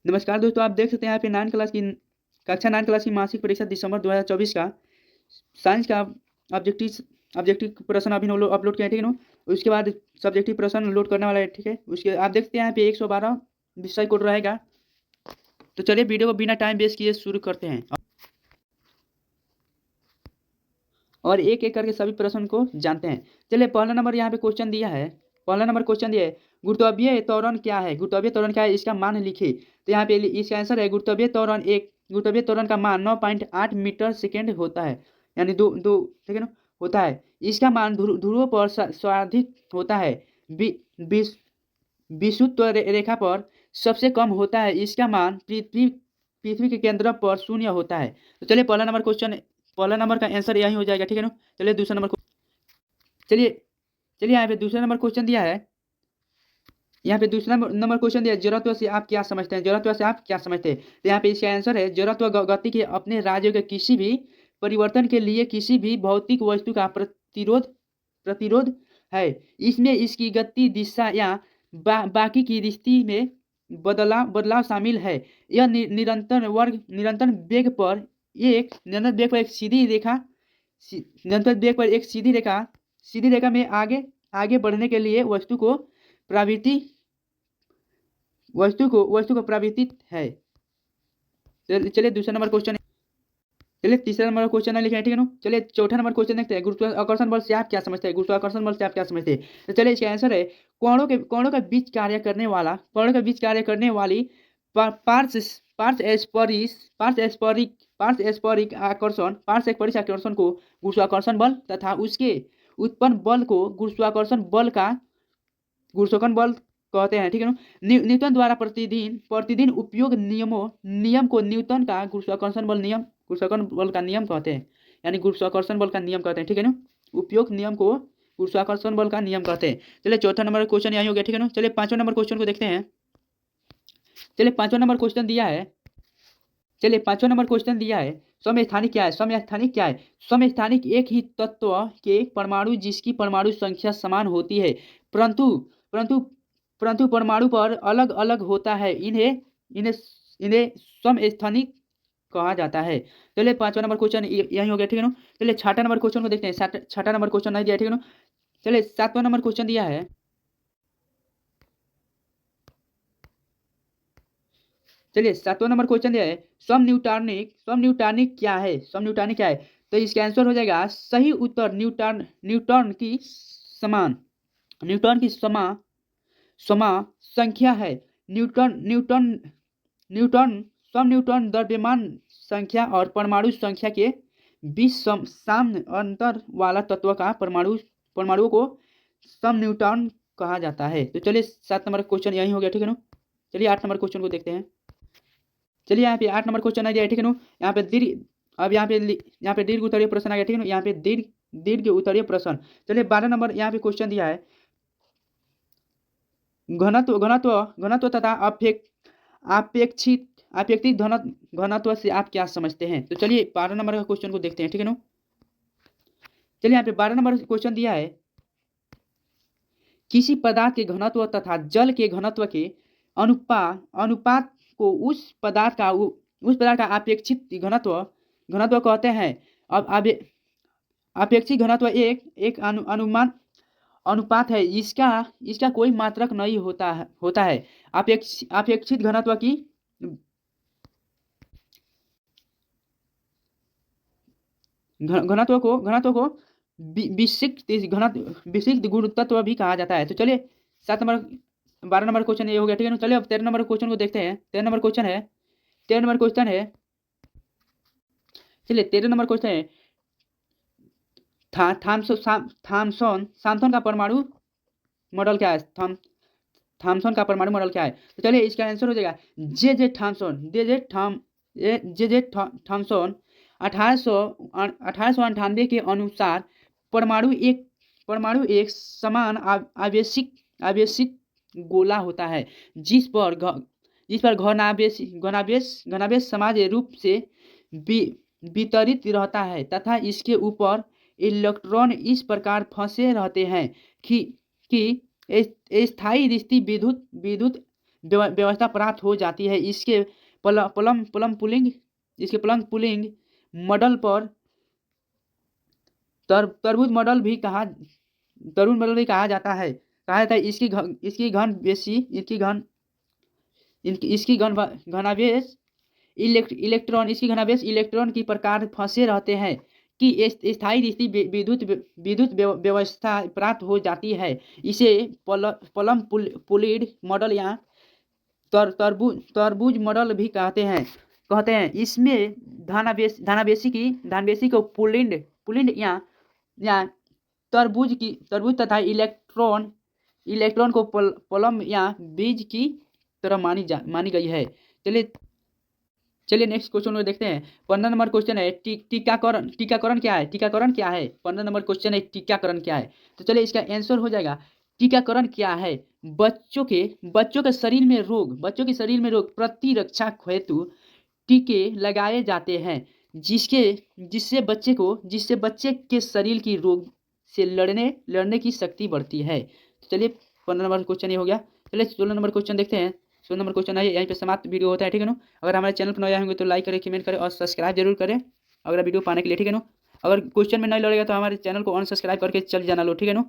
नमस्कार दोस्तों, आप देख सकते हैं यहाँ पे कक्षा 9 क्लास की मासिक परीक्षा दिसंबर 2024 का साइंस का ऑब्जेक्टिव ऑब्जेक्टिव प्रश्न अभी अपलोड किया है, ठीक है ना। उसके बाद सब्जेक्टिव प्रश्न लोड करने वाला है, ठीक है। उसके आप देखते हैं यहाँ पे 112 विषय कोड रहेगा। तो चलिए वीडियो को बिना टाइम वेस्ट किए शुरू करते हैं और एक एक करके सभी प्रश्न को जानते हैं। चलिए पहला नंबर यहाँ पे क्वेश्चन दिया है। गुरुत्वीय त्वरण क्या है? गुरुत्वीय त्वरण क्या है, इसका मान लिखिए। तो यहाँ पे इसका आंसर है गुरुत्वीय त्वरण का मान 9.8 मीटर सेकेंड होता है, यानी दो दो ठीक है ना, होता है। इसका मान ध्रुवों पर सर्वाधिक होता है। विषुवत रेखा पर सबसे कम होता है। इसका मान पृथ्वी के केंद्र पर शून्य होता है। तो चलिए पहला नंबर का आंसर यही हो जाएगा, ठीक है ना। चलिए दूसरा नंबर चलिए चलिए यहाँ पे दूसरा नंबर क्वेश्चन दिया है। यहाँ पे दूसरा नंबर क्वेश्चन दिया है, जड़त्व से आप क्या समझते हैं? जड़त्व से आप क्या समझते हैं? तो यहाँ पे इसका आंसर है, जड़त्व गति के अपने राज्यों के किसी भी परिवर्तन के लिए किसी भी भौतिक वस्तु का प्रतिरोध है। इसमें इसकी गति दिशा या बाकी की स्थिति में बदलाव शामिल है। यह निरंतर वेग पर एक सीधी रेखा में आगे बढ़ने के लिए वस्तु को प्रवृत्ति है। चलिए दूसरा नंबर क्वेश्चन, चलिए तीसरा नंबर क्वेश्चन लिखे हैं, ठीक है ना। चलिए चौथा नंबर क्वेश्चन देखते हैं, गुरुत्वाकर्षण बल से आप क्या समझते हैं? गुरुत्वाकर्षण बल से आप क्या समझते हैं? तो चलिए इसका आंसर है, कोणों के बीच कार्य करने वाली पार्श्व आकर्षण को गुरुत्वाकर्षण बल तथा उसके उत्पन्न बल को गुरुत्वाकर्षण बल कहते हैं, ठीक है ना। न्यूटन द्वारा प्रतिदिन उपयोग नियम को न्यूटन का गुरुत्वाकर्षण बल का नियम कहते हैं, यानी गुरुत्वाकर्षण बल का नियम कहते हैं, ठीक है ना। उपयोग नियम को गुरुत्वाकर्षण बल का नियम कहते हैं। चलिए चौथा नंबर क्वेश्चन यही हो गया, ठीक है ना। चलिए पांचवा नंबर क्वेश्चन को देखते हैं। चलिए पांचवा नंबर क्वेश्चन दिया है, समस्थानिक क्या है? समस्थानिक एक ही तत्व के परमाणु जिसकी परमाणु संख्या समान होती है, परंतु परमाणु पर अलग अलग होता है, इन्हें समस्थानिक कहा जाता है। चलिए पांचवा नंबर क्वेश्चन यही हो गया, ठीक है ना। चलिए छठा नंबर क्वेश्चन को देखते हैं। छठा नंबर क्वेश्चन नहीं दिया, ठीक है ना। चलिए सातवां नंबर क्वेश्चन दिया है। चलिए सातवां नंबर क्वेश्चन दिया है, समन्यूटानिक क्या है? तो इसका आंसर हो जाएगा, सही उत्तर न्यूटन की समा संख्या है। न्यूटन द्रव्यमान संख्या और परमाणु संख्या के बीच सम अंतर वाला तत्व का परमाणुओं को समन्यूटन कहा जाता है। तो चलिए 7 नंबर क्वेश्चन यही हो गया, ठीक है ना। चलिए 8 नंबर क्वेश्चन को देखते हैं। चलिए यहाँ पे 8 नंबर क्वेश्चन आ गया, ठीक है ना। यहाँ पे दीर्घ उत्तरीय प्रश्न आ गया, ठीक है ना। यहाँ पे दीर्घ उत्तरीय प्रश्न। चलिए 12 नंबर यहाँ पे क्वेश्चन दिया है, घनत्व तथा अपेक्षित घनत्व से आप क्या समझते हैं? तो चलिए 12 नंबर का क्वेश्चन को देखते हैं, ठीक है ना। चलिए यहाँ पे 12 नंबर क्वेश्चन दिया है, किसी पदार्थ के घनत्व तथा जल के घनत्व के अनुपात को उस पदार्थ का अपेक्षित घनत्व कहते हैं। अब अपेक्षित घनत्व एक अनुपात है, इसका कोई मात्रक नहीं होता है। अपेक्षित घनत्व को विशिष्ट गुरुत्व भी कहा जाता है। तो चलिए 12 नंबर क्वेश्चन ये हो गया, ठीक है ना। चलिए अब 13 नंबर क्वेश्चन को देखते हैं। 13 नंबर क्वेश्चन है, चलिए 13 नंबर क्वेश्चन है, थॉमसन का परमाणु मॉडल क्या है? थॉमसन का परमाणु मॉडल क्या है? तो चलिए इसका आंसर हो जाएगा, जे थॉमसन 1898 के अनुसार परमाणु एक समान आवेशित गोला होता है, जिस पर घनावेश समान रूप से वितरित रहता है तथा इसके ऊपर इलेक्ट्रॉन इस प्रकार फंसे रहते हैं कि स्थायी स्थिति विद्युत व्यवस्था प्राप्त हो जाती है। इसके प्लम पुलिंग मॉडल पर तरबूज मॉडल भी कहा जाता है। इसकी घनावेश इलेक्ट्रॉन की प्रकार फंसे रहते हैं कि स्थायी स्थिति विद्युत व्यवस्था प्राप्त हो जाती है। इसे प्लम पुलिड मॉडल या तरबूज मॉडल भी कहते हैं। इसमें धनावेशी को पुलिंड या तरबूज तथा इलेक्ट्रॉन को प्लम या बीज की तरह मानी गई है। चलिए नेक्स्ट क्वेश्चन में देखते हैं। 15 नंबर क्वेश्चन है टीकाकरण क्या है। 15 नंबर क्वेश्चन है टीकाकरण क्या है। तो चलिए इसका आंसर हो जाएगा टीकाकरण क्या है। बच्चों के शरीर में रोग प्रतिरक्षा हेतु टीके लगाए जाते हैं जिससे बच्चे के शरीर की रोग से लड़ने की शक्ति बढ़ती है। तो चलिए 15 नंबर क्वेश्चन ये हो गया। चलिए 16 नंबर क्वेश्चन देखते हैं। 16 नंबर क्वेश्चन है यहीं पे समाप्त वीडियो होता है, ठीक है ना। अगर हमारे चैनल पर नए आए होंगे तो लाइक करें, कमेंट करें और सब्सक्राइब जरूर करें अगर वीडियो पाने के लिए, ठीक है ना। अगर क्वेश्चन में नहीं लड़ेगा तो हमारे चैनल को अनसब्सक्राइब करके चल जाना लो, ठीक है ना।